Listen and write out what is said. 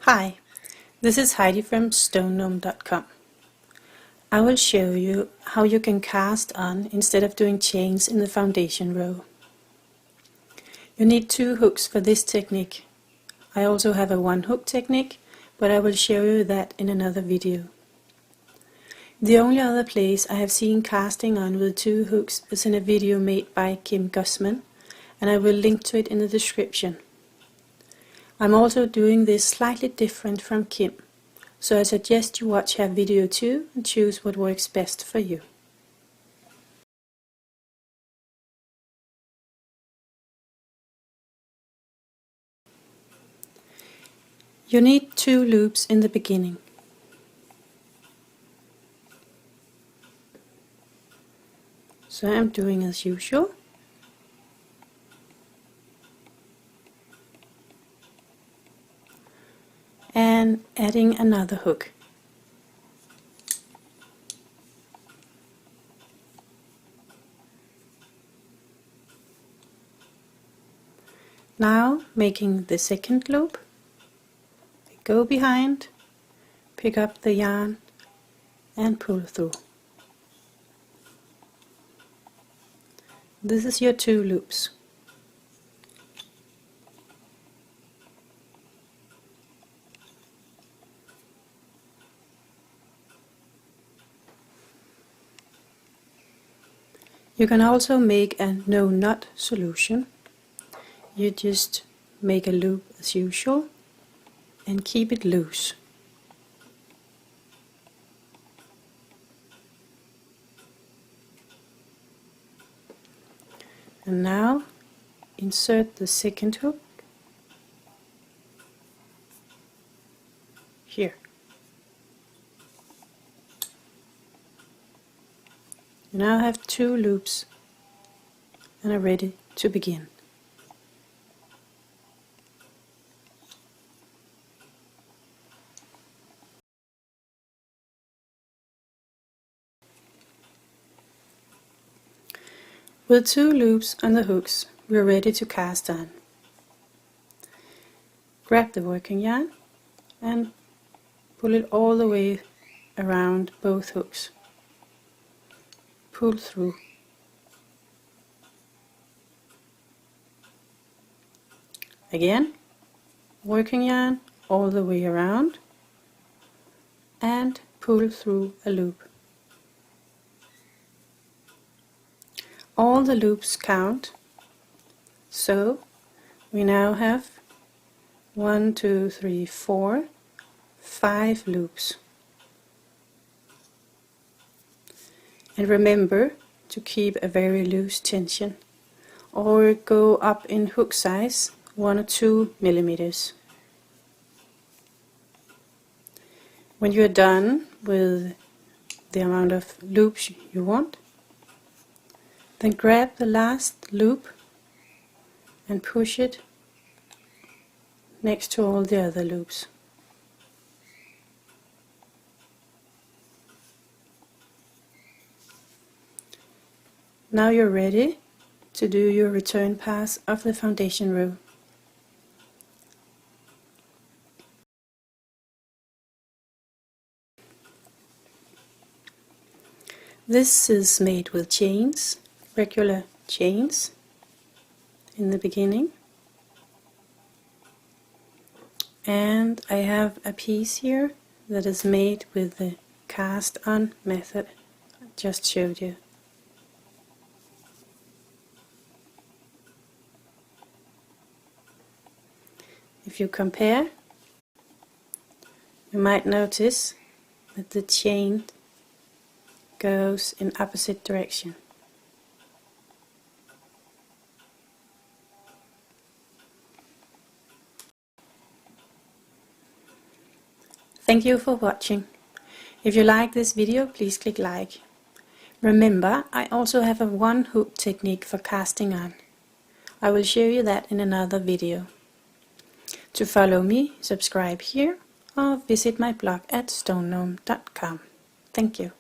Hi, this is Heidi from stonegnome.com. I will show you how you can cast on instead of doing chains in the foundation row. You need 2 hooks for this technique. I also have a 1 hook technique, but I will show you that in another video. The only other place I have seen casting on with 2 hooks is in a video made by Kim Gussman, and I will link to it in the description. I'm also doing this slightly different from Kim, so I suggest you watch her video too and choose what works best for you. You need 2 loops in the beginning. So I'm doing as usual. And adding another hook. Now making the second loop, go behind, pick up the yarn and pull through. This is your 2 loops. You can also make a no knot solution. You just make a loop as usual and keep it loose. And now insert the second hook here. You now have 2 loops and are ready to begin. With 2 loops on the hooks, we are ready to cast on. Grab the working yarn and pull it all the way around both hooks. Pull through. Again, working yarn all the way around and pull through a loop. All the loops count, so we now have 1, 2, 3, 4, 5 loops. And remember to keep a very loose tension, or go up in hook size 1 or 2 millimeters. When you're done with the amount of loops you want, then grab the last loop and push it next to all the other loops. Now you're ready to do your return pass of the foundation row. This is made with chains, regular chains in the beginning, and I have a piece here that is made with the cast on method I just showed you. If you compare, you might notice that the chain goes in opposite direction. Thank you for watching. If you like this video, please click like. Remember, I also have a 1 hook technique for casting on. I will show you that in another video. To follow me, subscribe here or visit my blog at stonegnome.com. Thank you.